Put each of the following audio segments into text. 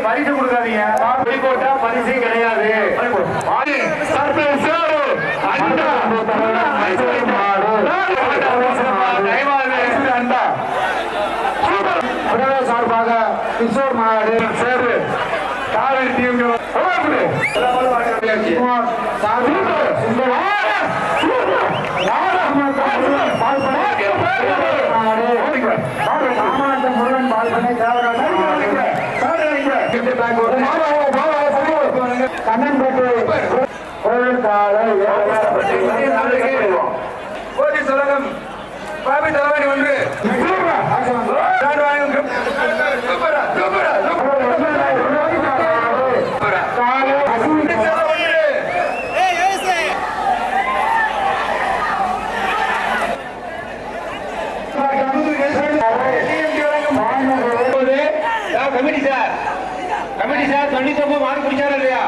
பரிசு கொடுக்காதீங்க. போட்டா பரிசே கிடையாது. சார்பாக கிஷோர் மாடு சேரு காவிரி டீம் முருகன் பால்பனை கண்ணன்பேட்டை கோடி சுரங்கம் பாபி தலைவணி ஒன்று கமிட்டி சார் 99 மார்க் பிடிச்சாரா இல்லையா?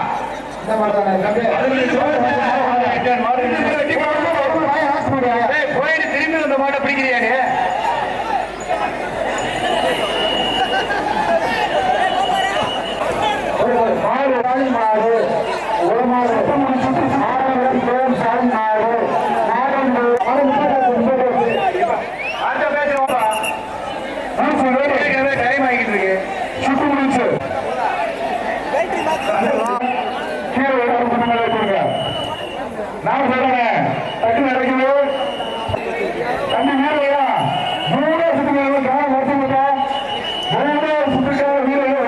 போயிட்டு திரும்பி அந்த மாட்டை பிடிக்கிறியா நீ? டைம் ஆகிட்டு இருக்கு. சுட்டு முடிச்சு நான் சொல்றேன் தட்டு நடக்குது தண்ணி மேலையா 3 சுற்றுக்காக வருஷம் சுற்றுக்காக வீரர்கள்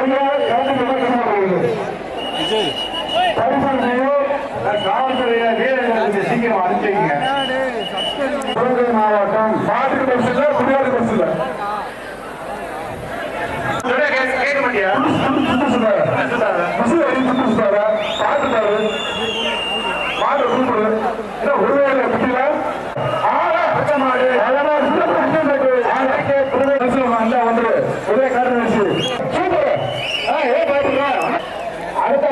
காவல்துறைய வீரர்களுக்கு சீக்கிரம் அனுப்பிச்சிங்க. சிவகங்கை மாவட்டம் பாட்டு பஸ் இல்ல குடியாறு பஸ் இல்ல கேட்க மாட்டியா? பாத்துட்டாரு மாடு கூப்பிடு ஒருவேளை பத்தியில வந்துரு ஒரே காரணம் சூப்பர். ஏ பாத்துங்க அடுத்த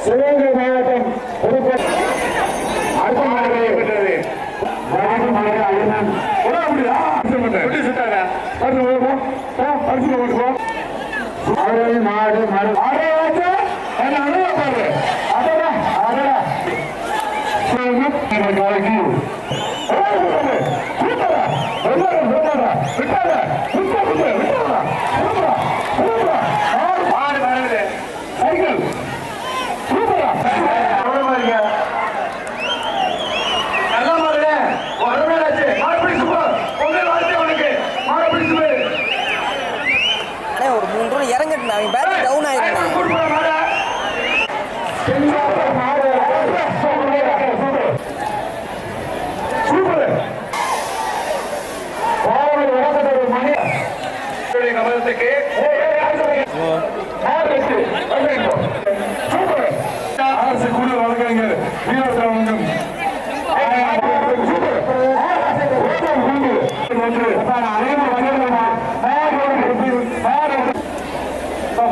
சிவகங்கை மாவட்டம் அடுத்த மாடுகளை பெற்றது மாடு அரசு குழு வழக்கறிஞர் வீரத்திரவங்கம்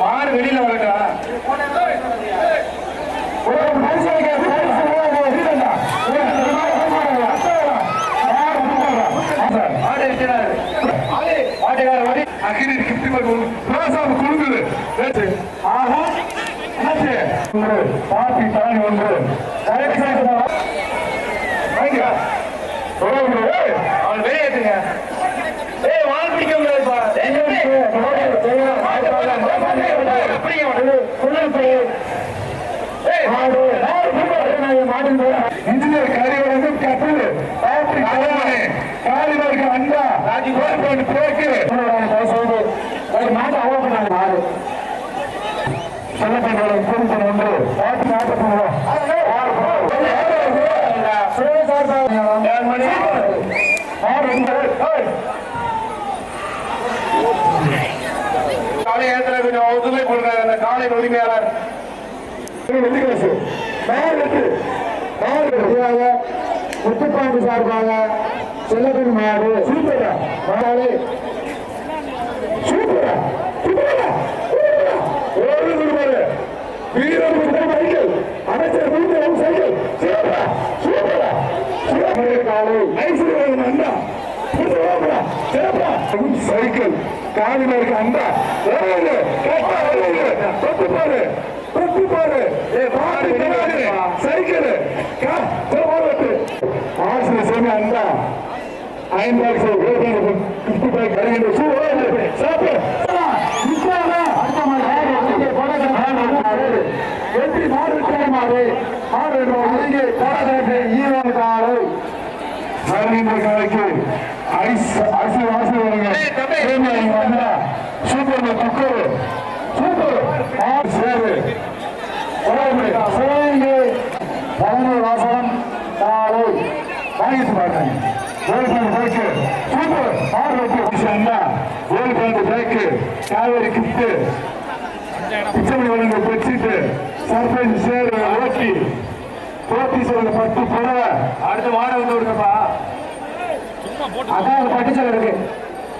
மாடு வெளியில வரட்டா அகிரி கிப்டி கொடுக்குது. ஆக பாட்டி தானி ஒன்று அவன் வெளியேற்றுங்க. வால் பிடிக்க முடியாதுப்பா. இன்ஜினியர் கரிவரங்கும் கப்பல் பாட்டி காலிவருக்கு அண்டா பேருக்கு மாட்டு அவ்வளவு மாறு சொல்லப்பட்ட குடும்பம் ஒன்று பாட்டி நாட்டு காலை ஏற்ற கொஞ்சம் ஒதுமை கொடுக்கிறார் அந்த காலையின் உரிமையாளர் முத்துப்பாண்டி சார்பாக செல்லப்பன் மாடு சூப்பரா மாடு சூப்பரா வீரம் சைக்கிள் அமைச்சர் சைக்கிள் சூப்பரா சூப்பரா சைக்கிள் காலில் இருக்க அண்டா தொட்டு பாரு சைக்கிள் ஆசிரியர் சேமி அண்டா 5 வெற்றி மாறு மாறு காலைக்கு சூப்பர் குக்கர் சூப்பர் சேரு 11 வாசனம் காலை வாங்கிட்டு மாட்டாங்க super bag Kaveri gift Pichamani வழங்க பெட்ஷீட்டு சர்பஞ்ச் சேரு ஓட்டி போட்டி சொல்லுங்க 10 புடவை அடுத்த வாரம் வந்து விடுங்கப்பா. அதான் பட்டுச்சல் இருக்கு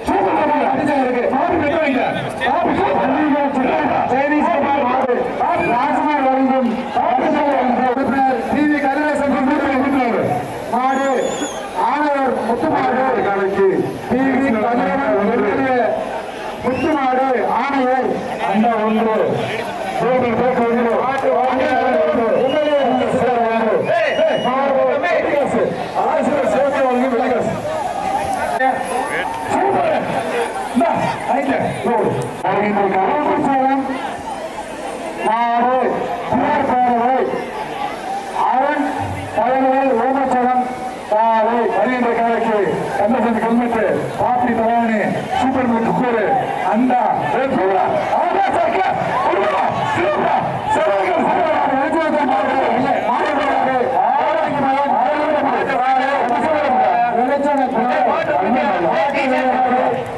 பட்டுச்சல் இருக்கு ராஜ்குமார் வழங்கும் டிவி கதிரேசன் மாடு ஆனவர் முத்துமாடு கலைக்கு டிவி முத்துமாடு ஆணையர் அந்த ஒன்று அவன் பழனியில் ஓமச்சலம் காலை வருகின்ற காலைக்கு கந்தசன் கல்மெட்டு பாப்பி தவானி சூப்பர் குக்கர் அண்டா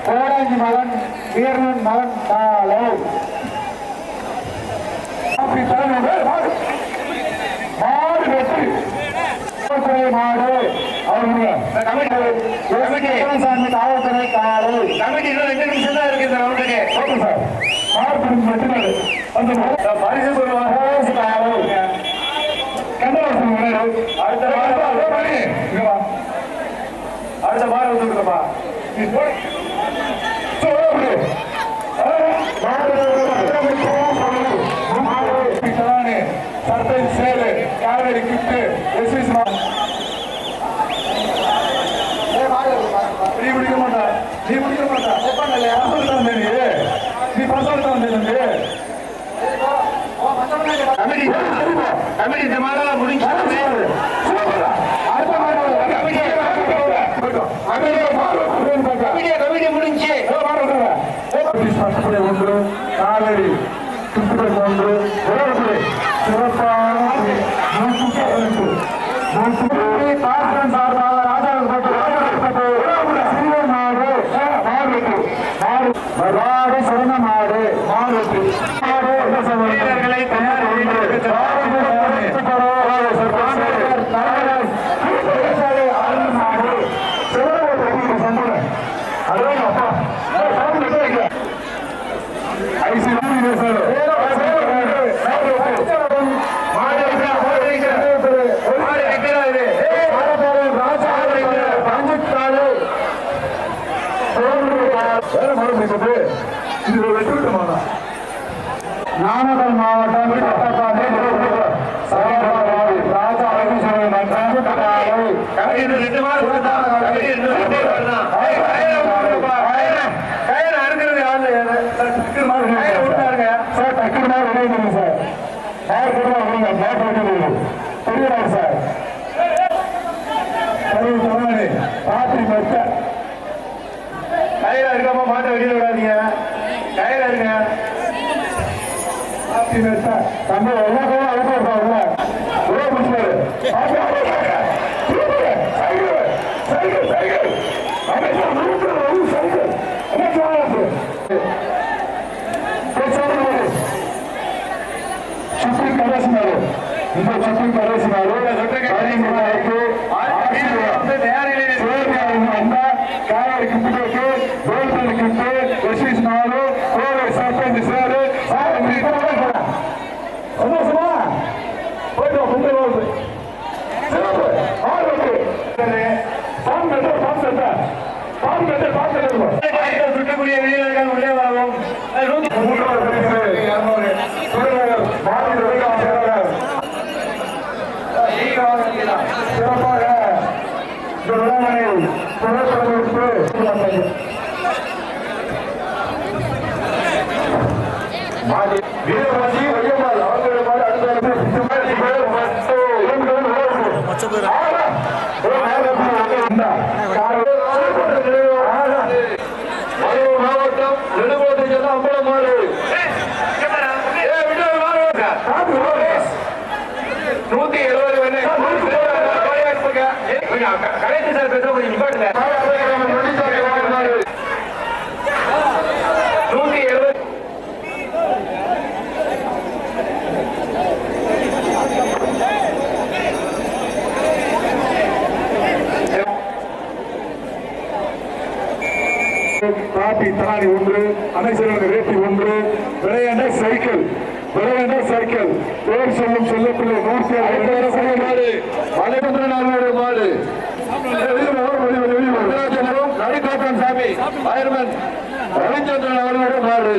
கோடாங்கி மகன் வீரன் மகன் காலை மாடு வெற்றி மாடு சாமி காவல்துறை காலை கமிட்டி 2 நிமிஷம் தான் இருக்கு சார் பரிசு அடுத்த வாரம் வந்துருக்கப்பா சர்பஞ்ச் சேரு காவேரி கிஃப்ட் எஸ்எஸ் நீ பிடிக்க மாட்டா நீ பசங்க இந்த மாதிரி முடிஞ்சு ஒன்று காவேரி ஒன்று சிறப்பான சார்பாக ராஜா சிறந்த மாடு வீரர்களை நாமக்கல் மாவட்டம் 2 மாடு கயிறு அறுக்கிறது ஆளு டக்குனு மாடு விட்டாருங்க சார். டக்குனு மாடு விளையாடுங்க சார். மாடு கூட விடுங்க. மாட்டு விட்டு தெரியுறாரு சார். பாத்தி மெத்த கயிறு அறுக்காம மாட்டை வெளியில விடாதீங்க. கயிறு அறுங்க. பாத்தி மெத்த நம்ம எல்லாத்தையும் அழுப்பாங்க. சுப்ரீம் கடைசினாரு இந்த சுப்ரீம் கடைசினாரு சுட்டக்கூடிய வீரர்கள் உள்ளே வரவும் சிறப்பாக வீரவாசி வையம்மாள் அவர்களுடைய மாதிரி அடுத்த மாவட்டம் நெடுங்கோட்டை செல்ல அம்பலமாடு 170 கடைசி சார் பேச கொஞ்சம் நிப்பாட்டுங்க. 170 காப்பி தராணி 1 அமைச்சர்கள் ரேட்டி 1 விளையாண்ட சைக்கிள் பேர் சொல்லும் செல்லப்பிள்ளை 160 மாடு மலைபந்திர நாளோட மாடு நடிகாட்டன் சாமி பயர்மன் ரவிச்சந்திரன் அவர்களோட மாடு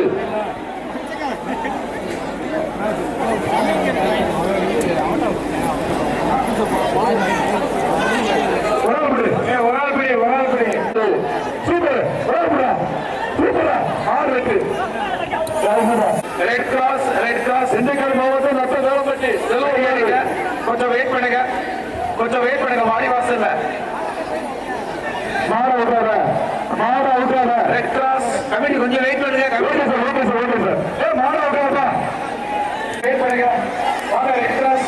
ரெட் கிராஸ் திண்டுக்கல் மாவட்டம் நட்ட வேலப்பட்டி கொஞ்சம் வெயிட் பண்ணுங்க வாடிவாசல்ல மாட விட்டார ரெட் கிராஸ் கமிட்டி கொஞ்சம் வெயிட் பண்ணுங்க. மாட விட்டாரா வெயிட் பண்ணுங்க. ரெட் கிராஸ்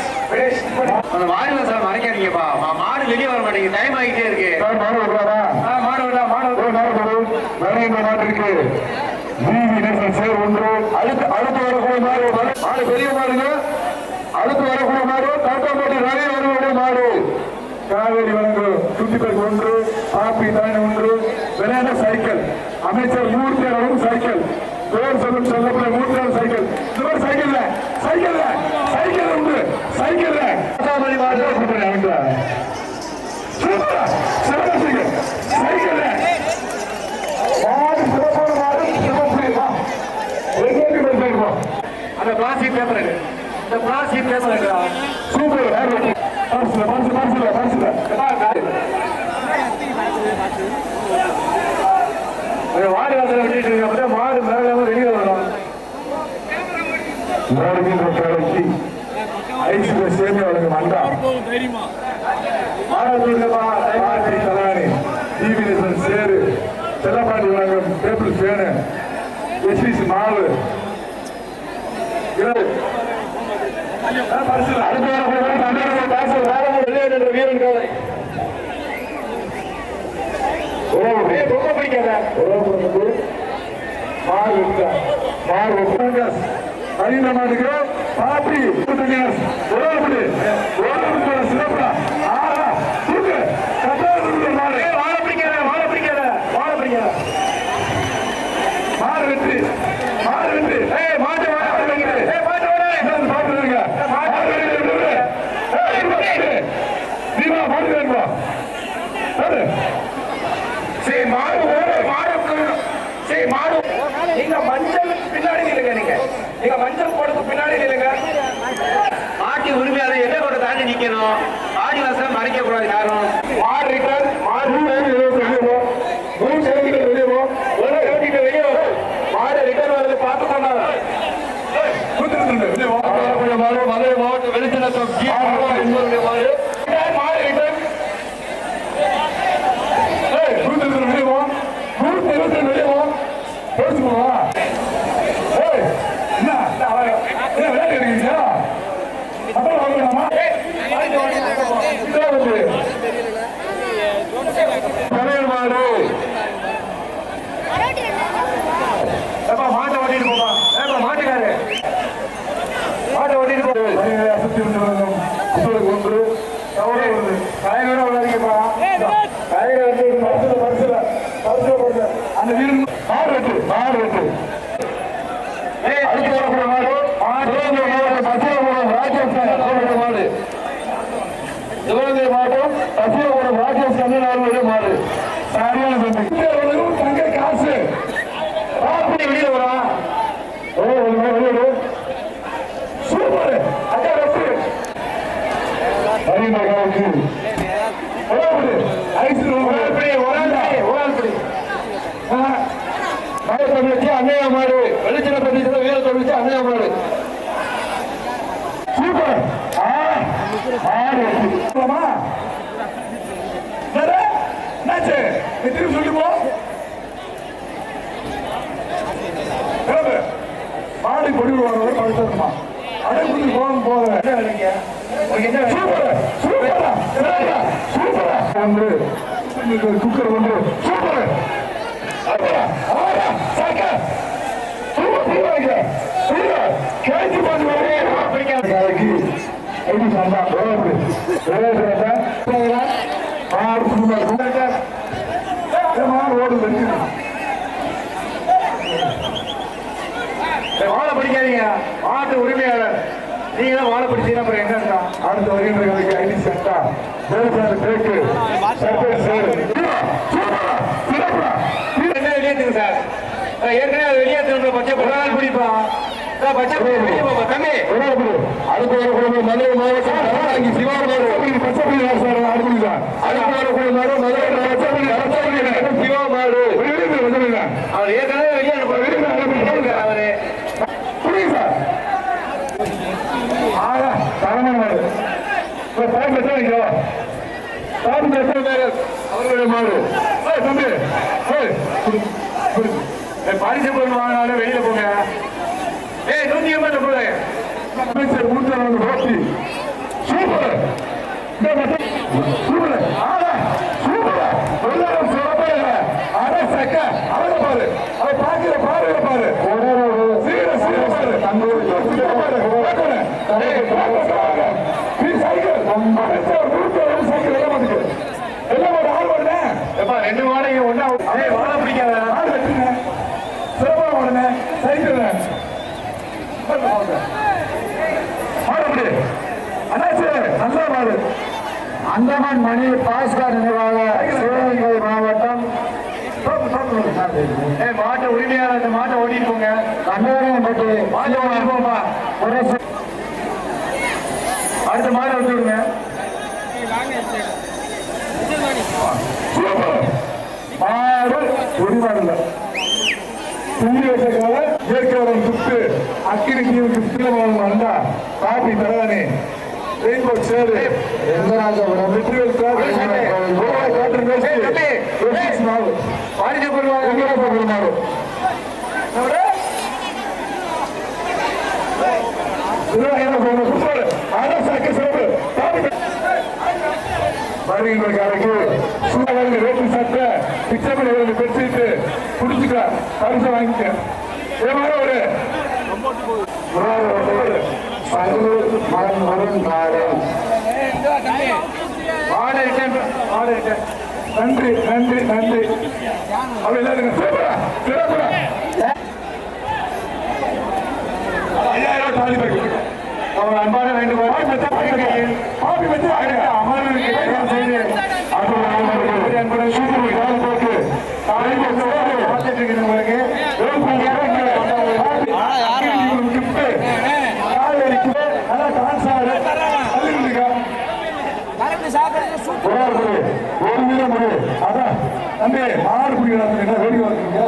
மாடு சார் மறைக்காதீங்கப்பா. மாடு வெளியே வர மாட்டேங்குது. டைம் ஆகிட்டே இருக்கு. மாடு விடுறாரா? மாடு இருக்கு. சேர் 1 அடுத்து வரக்கூடிய மாடு பெரிய மாடுங்க. அடுத்து வரக்கூடிய மாடு தாத்தாம்பட்டி ரவி அவர்களுடைய மாடு காவேரி வழங்கு சுத்திப்பேட் 1 ஆப்பி தானி 1 விளையாட சைக்கிள் அமைச்சர் மூர்த்தி அவரும் சைக்கிள் பேர் சொல்லும் சொல்லப்பட மூர்த்தி சைக்கிள் சைக்கிள் உண்டு சைக்கிள் மாடு சைக்கிள் அந்த பிளாஸ்டிக் பேப்பர் சூப்பர் வாடி வாசல விட்டு மாடு மேல வெளியே வரும். சேமி வழங்க மண்டா சேரு செல்லப்பாண்டி வழங்கும் டேபிள் பேனு எஸ்பிசி மாவு வீரன் காலை ரொம்ப பிடிக்காத கடின மாட்டுக்கு பாப்பி சிறப்பா வாழ பிடிக்காத மாடு வெற்றி மாட்டு நீங்க மஞ்சள் பின்னாடி நீங்க மஞ்சள் போடுறது பின்னாடி நில்லுங்க. ஆட்டி உரிமையாளர் என்ன கூட தாண்டி நிக்கணும். ஆடி வாசல் மறைக்க கூடாது யாரும். மாடு ரிட்டர்ன் மாடு மாடு ரிட்டர்ன் வருது பார்த்து கொண்டாங்க மதுரை மாவட்ட வெளிச்சநத்தம் என்பவருடைய மாடு மாடு ரிட்டர்ன் 122 வெளியவும் பேசுவா என்ன விளையாட்டு இருக்கீங்களா அப்புறம் வாங்கலாமா தலைவர் மாடு மாட்டை ஓட்டிட்டு போமா மாட்டுக்காரு மாட்டை ஓட்டிட்டு போகுது சுத்தி ஒன்று காய்கறி விளையாடிக்கப்பா காய்கறி பரிசுல அந்த வீடு மாடு வெட்டு அடுத்து வரக்கூடிய மாடு ராஜேஷ் மாடு சிவகங்கை மாவட்டம் பசியபுரம் ராஜேஷ் கண்ணன் அவர்களுடைய மாடு சரியான தங்க காசு வெளியில வரா சூப்பர் அக்கா வெட்டு அண்ணையா மாடு வெளிச்சன பிரதேசத்துல வீர தொழிற்சி அண்ணையா மாடு சூப்பர் சொல்லி போ மாடு கொடி விடுவாங்க அடைப்புக்கு போகும் போங்க குக்கர் ஒன்று சூப்பர் வாழை படிக்காதீங்க மாட்டு உரிமையாளர் நீங்க தான் வாழை படிச்சீங்கன்னா அப்புறம் எங்க இருக்கா அடுத்த வருகின்ற ஐடி சென்டா என்ன வெளியேற்றுங்க சார் ஏற்கனவே வெளியேற்ற பச்சை பிடிப்பா பச்சை வெளியே போப்பா தம்பி அடுத்த வரக்கூடிய மதுரை மாவட்டம் சிவா மாடு பச்சை சார் அடுத்து சார் அடுத்த வரக்கூடிய மாடு மதுரை சிவா மாடு அவர் ஏற்கனவே வெளியே அவரு புரியுது சார் தரமான மாடு அவர்களுடைய மாடு தம்பி பரிசு பொருள் வாங்கினாலும் வெளியில போங்க 180 போல அமைச்சர் மூத்தவங்க போட்டி சூப்பர் சூப்பர் சூப்பர் சிறப்பே இல்லை அரை சக்க அவரை பாரு அவர் பார்க்கிற பார்வை பாரு சீர பாரு ரெண்டு வாடகை ஒண்ணா வாழ பிடிக்காத சிறப்பா உடனே சைக்கிள் அண்ணாச்சு நல்ல மாடு அந்தமான் மணி பாஸ்கர் நினைவாக சிவகங்கை மாவட்டம் மாட்டை உரிமையாளர் இந்த மாட்டை ஓட்டிட்டு போங்க கண்ணூரம் பட்டு மாட்டை ஓட்டிட்டு போமா அடுத்த மாட்டை வச்சு விடுங்க மாடு உரிமையாளர் இயற்கையோட சுத்து அக்கினி சுத்தில வந்தா காப்பி தரவானே ரெயின்போ சேரு வருகின்றக்காரருக்கு சூழலுக்கு ரோட்டு சட்ட பிச்சைப்படி பெற்று குடிச்சுக்க பரிசை வாங்கிக்க ஒரு நன்றி நன்றி நன்றி அப்படி எல்லாருங்க 5000 தாலி பற்றி அவர் அன்பான வேண்டுகோள் காப்பி வச்சு அமர்வு தம்பி மாடு பிடிக்கிறாங்க என்ன வேடிக்கை வச்சுங்க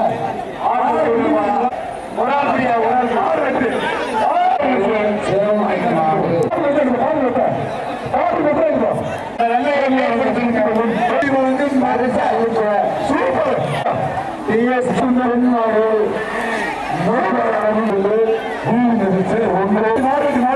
ஒரு ஆள் பிடியா ஒரு ஆள் மாடு வெட்டு சூப்பர் சுந்தரன் மாடு ஒன்று